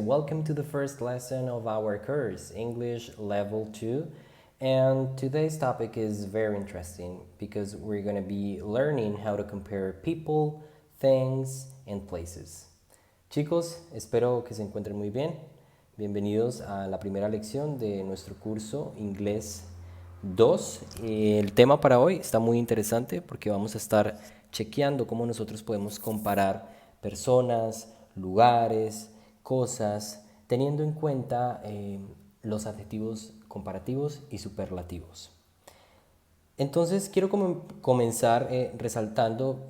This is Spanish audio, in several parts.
Welcome to the first lesson of our course, English Level 2. And today's topic is very interesting because we're going to be learning how to compare people, things, and places. Chicos, espero que se encuentren muy bien. Bienvenidos a la primera lección de nuestro curso Inglés 2. El tema para hoy está muy interesante porque vamos a estar chequeando cómo nosotros podemos comparar personas, lugares, cosas, teniendo en cuenta los adjetivos comparativos y superlativos. Entonces quiero comenzar resaltando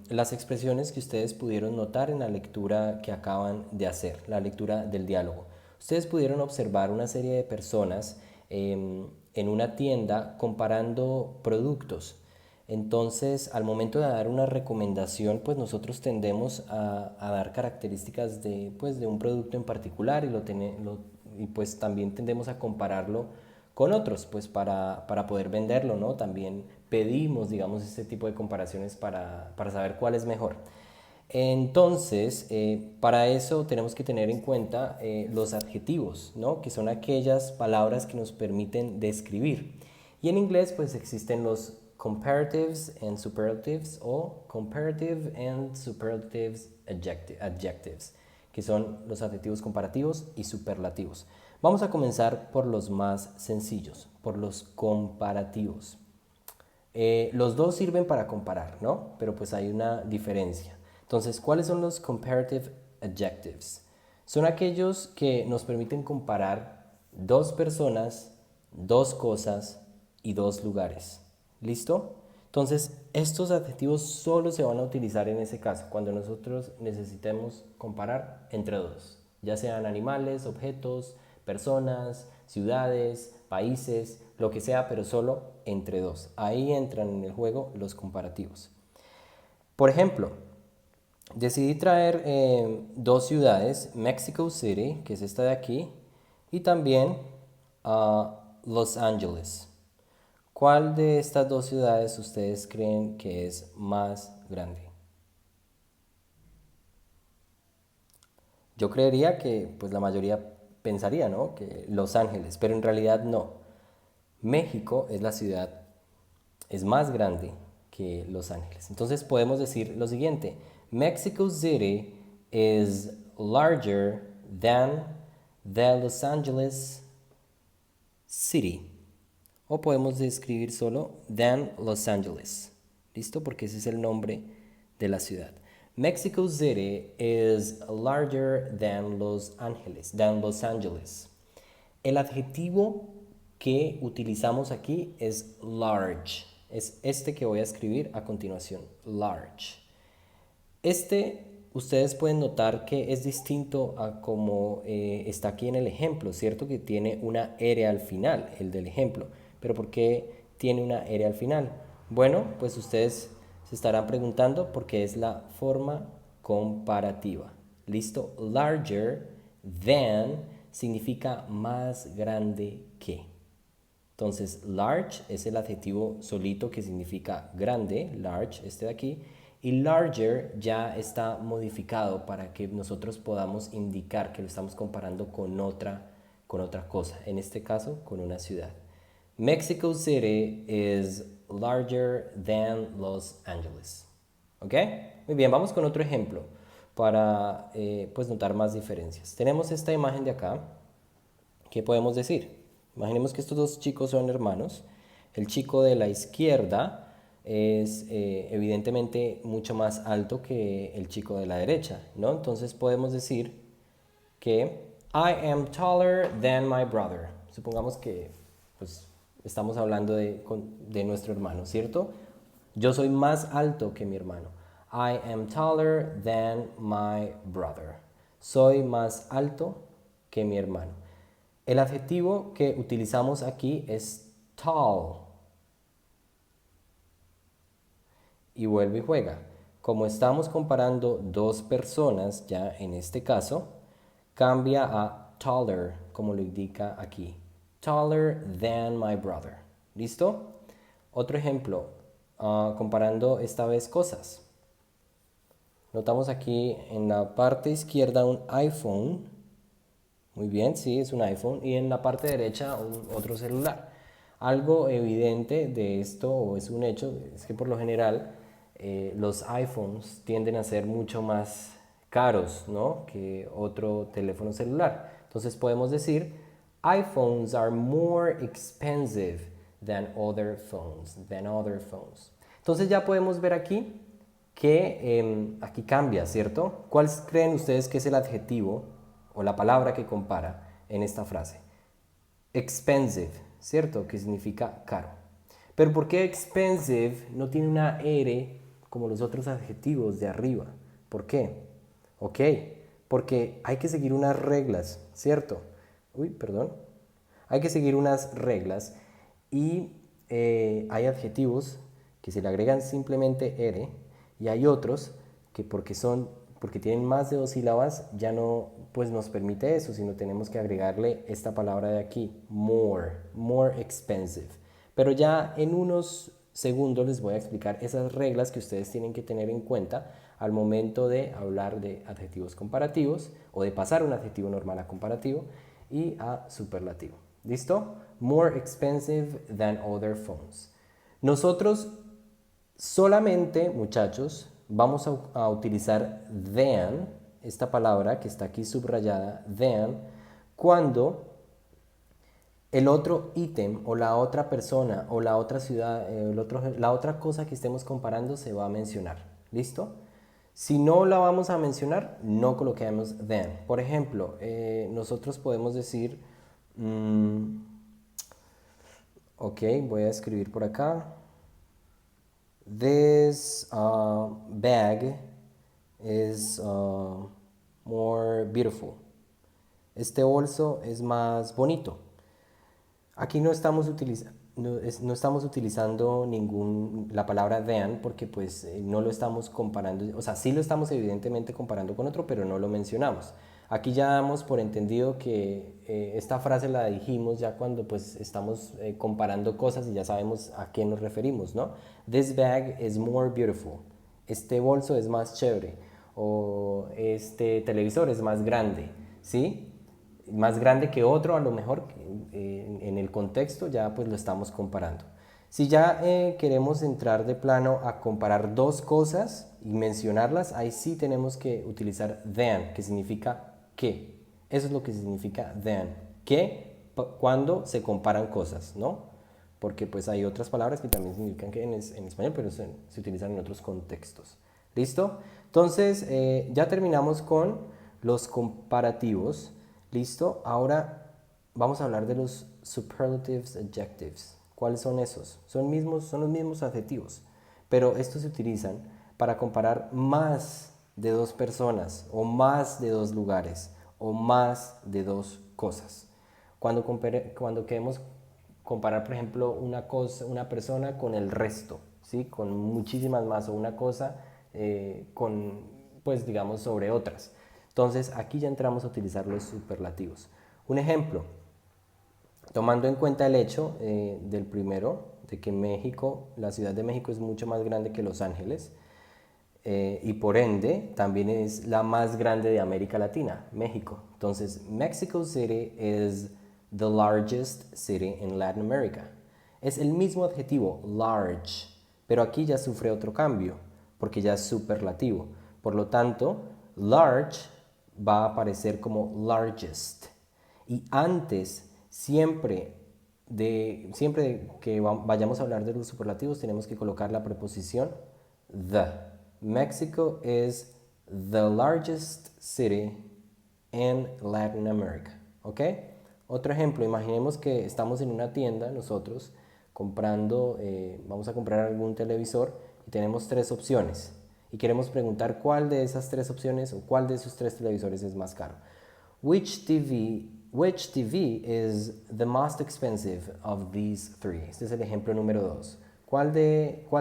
las expresiones que ustedes pudieron notar en la lectura que acaban de hacer, la lectura del diálogo. Ustedes pudieron observar una serie de personas en una tienda comparando productos. Entonces, al momento de dar una recomendación, pues nosotros tendemos a dar características de un producto en particular y pues también tendemos a compararlo con otros, pues para poder venderlo, ¿no? También pedimos, digamos, este tipo de comparaciones para saber cuál es mejor. Entonces, para eso tenemos que tener en cuenta los adjetivos, ¿no? Que son aquellas palabras que nos permiten describir. Y en inglés, pues existen los comparatives and superlatives o comparative and superlatives adjectives, que son los adjetivos comparativos y superlativos. Vamos a comenzar por los más sencillos, por los comparativos. Los dos sirven para comparar, ¿no? Pero pues hay una diferencia. Entonces, ¿cuáles son los comparative adjectives? Son aquellos que nos permiten comparar dos personas, dos cosas y dos lugares. ¿Listo? Entonces, estos adjetivos solo se van a utilizar en ese caso, cuando nosotros necesitemos comparar entre dos, ya sean animales, objetos, personas, ciudades, países, lo que sea, pero solo entre dos. Ahí entran en el juego los comparativos. Por ejemplo, decidí traer dos ciudades, Mexico City, que es esta de aquí, y también Los Ángeles. ¿Cuál de estas dos ciudades ustedes creen que es más grande? Yo creería que pues la mayoría pensaría, ¿no? Que Los Ángeles, pero en realidad no. México es la ciudad, es más grande que Los Ángeles. Entonces podemos decir lo siguiente: Mexico City is larger than the Los Angeles City. O podemos describir solo than Los Angeles. ¿Listo? Porque ese es el nombre de la ciudad. Mexico City is larger than Los Angeles. El adjetivo que utilizamos aquí es large. Es este que voy a escribir a continuación, large. Ustedes pueden notar que es distinto a como está aquí en el ejemplo, ¿cierto? Que tiene una R al final, el del ejemplo. Pero ¿por qué tiene una R al final? Bueno, pues ustedes se estarán preguntando porque es la forma comparativa. ¿Listo? Larger than significa más grande que. Entonces, large es el adjetivo solito que significa grande, large, este de aquí, y larger ya está modificado para que nosotros podamos indicar que lo estamos comparando con otra cosa, en este caso con una ciudad. Mexico City is larger than Los Angeles. ¿Ok? Muy bien, vamos con otro ejemplo para pues notar más diferencias. Tenemos esta imagen de acá. ¿Qué podemos decir? Imaginemos que estos dos chicos son hermanos. El chico de la izquierda es evidentemente mucho más alto que el chico de la derecha, ¿no? Entonces podemos decir que I am taller than my brother. Supongamos que pues, estamos hablando de nuestro hermano, ¿cierto? Yo soy más alto que mi hermano. I am taller than my brother. Soy más alto que mi hermano. El adjetivo que utilizamos aquí es tall. Y vuelve y juega. Como estamos comparando dos personas, ya en este caso, cambia a taller, como lo indica aquí. Taller than my brother. ¿Listo? Otro ejemplo, comparando esta vez cosas. Notamos aquí en la parte izquierda un iPhone Muy bien, sí, es un iPhone. Y en la parte derecha otro celular. Algo evidente de esto, o es un hecho, es que por lo general los iPhones tienden a ser mucho más caros, ¿no?, que otro teléfono celular. Entonces podemos decir, iPhones are more expensive than other phones. Entonces ya podemos ver aquí que aquí cambia, ¿cierto? ¿Cuál creen ustedes que es el adjetivo o la palabra que compara en esta frase? Expensive, ¿cierto? Que significa caro. Pero ¿por qué expensive no tiene una R como los otros adjetivos de arriba? ¿Por qué? Ok, porque hay que seguir unas reglas, ¿cierto? Uy, perdón. Hay que seguir unas reglas y hay adjetivos que se le agregan simplemente R y hay otros que porque tienen más de dos sílabas ya no pues nos permite eso, sino tenemos que agregarle esta palabra de aquí, more expensive. Pero ya en unos segundos les voy a explicar esas reglas que ustedes tienen que tener en cuenta al momento de hablar de adjetivos comparativos o de pasar un adjetivo normal a comparativo y a superlativo. ¿Listo? More expensive than other phones. Nosotros solamente, muchachos, vamos a utilizar than, esta palabra que está aquí subrayada, than, cuando el otro ítem o la otra persona o la otra ciudad, la otra cosa que estemos comparando se va a mencionar. ¿Listo? Si no la vamos a mencionar, no coloquemos than. Por ejemplo, nosotros podemos decir, ok, voy a escribir por acá. This bag is more beautiful. Este bolso es más bonito. Aquí no estamos utilizando la palabra than porque pues no lo estamos comparando, o sea, sí lo estamos evidentemente comparando con otro, pero no lo mencionamos. Aquí ya damos por entendido que esta frase la dijimos ya cuando pues estamos comparando cosas y ya sabemos a qué nos referimos, ¿no? This bag is more beautiful. Este bolso es más chévere. O este televisor es más grande, ¿sí? Más grande que otro, a lo mejor en el contexto ya pues lo estamos comparando. Si ya queremos entrar de plano a comparar dos cosas y mencionarlas, ahí sí tenemos que utilizar than, que significa que. Eso es lo que significa than, que cuando se comparan cosas, ¿no? Porque pues hay otras palabras que también significan que en español, pero se utilizan en otros contextos. ¿Listo? Entonces, ya terminamos con los comparativos. ¿Listo? Ahora vamos a hablar de los superlatives adjectives. ¿Cuáles son esos? Son los mismos adjetivos, pero estos se utilizan para comparar más de dos personas, o más de dos lugares, o más de dos cosas. Cuando queremos comparar, por ejemplo, una persona con el resto, ¿sí? Con muchísimas más, o una cosa pues digamos, sobre otras. Entonces, aquí ya entramos a utilizar los superlativos. Un ejemplo, tomando en cuenta el hecho del primero, de que México, la Ciudad de México es mucho más grande que Los Ángeles, y por ende también es la más grande de América Latina, México. Entonces, Mexico City is the largest city in Latin America. Es el mismo adjetivo, large, pero aquí ya sufre otro cambio, porque ya es superlativo. Por lo tanto, large va a aparecer como largest. Y antes, siempre que vayamos a hablar de los superlativos, tenemos que colocar la preposición the. Mexico is the largest city in Latin America. ¿Ok? Otro ejemplo, imaginemos que estamos en una tienda nosotros comprando, vamos a comprar algún televisor y tenemos tres opciones y queremos preguntar cuál de esas tres opciones o cuál de esos tres televisores es más caro. Which TV is the most expensive of these three? Este es el ejemplo número 2. ¿Cuál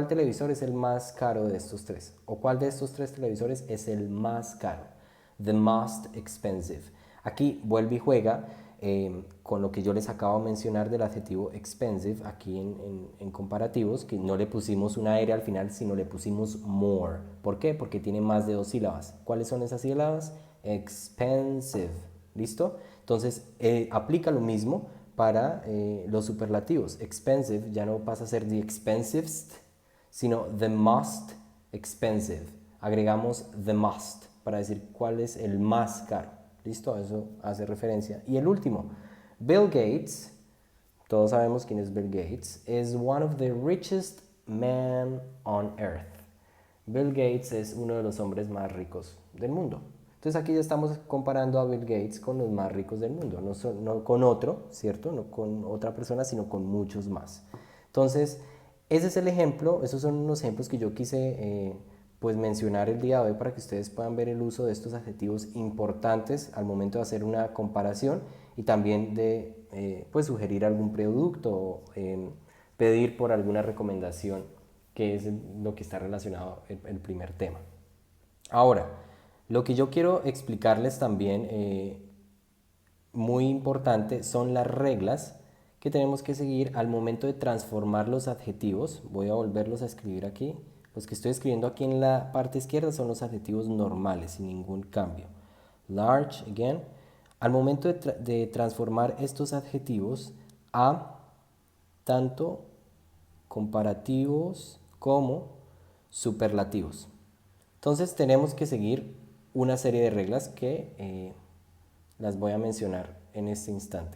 televisor es el más caro de estos tres? ¿O cuál de estos tres televisores es el más caro? The most expensive. Aquí vuelve y juega con lo que yo les acabo de mencionar del adjetivo expensive, aquí en comparativos, que no le pusimos una R al final, sino le pusimos more. ¿Por qué? Porque tiene más de dos sílabas. ¿Cuáles son esas sílabas? Expensive. ¿listo? Entonces, aplica lo mismo para los superlativos. Expensive ya no pasa a ser the expensivest, sino the most expensive. Agregamos the most para decir cuál es el más caro. ¿Listo? A eso hace referencia. Y el último, Bill Gates, todos sabemos quién es Bill Gates, is one of the richest men on earth. Bill Gates es uno de los hombres más ricos del mundo. Entonces aquí ya estamos comparando a Bill Gates con los más ricos del mundo, no con otro, ¿cierto? No con otra persona, sino con muchos más. Entonces, ese es el ejemplo, esos son unos ejemplos que yo quise pues mencionar el día de hoy para que ustedes puedan ver el uso de estos adjetivos importantes al momento de hacer una comparación y también de pues sugerir algún producto o pedir por alguna recomendación, que es lo que está relacionado el primer tema. Ahora, lo que yo quiero explicarles también, muy importante, son las reglas que tenemos que seguir al momento de transformar los adjetivos. Voy a volverlos a escribir aquí. Los que estoy escribiendo aquí en la parte izquierda son los adjetivos normales, sin ningún cambio. Large, again. Al momento de transformar estos adjetivos a tanto comparativos como superlativos. Entonces tenemos que seguir una serie de reglas que las voy a mencionar en este instante.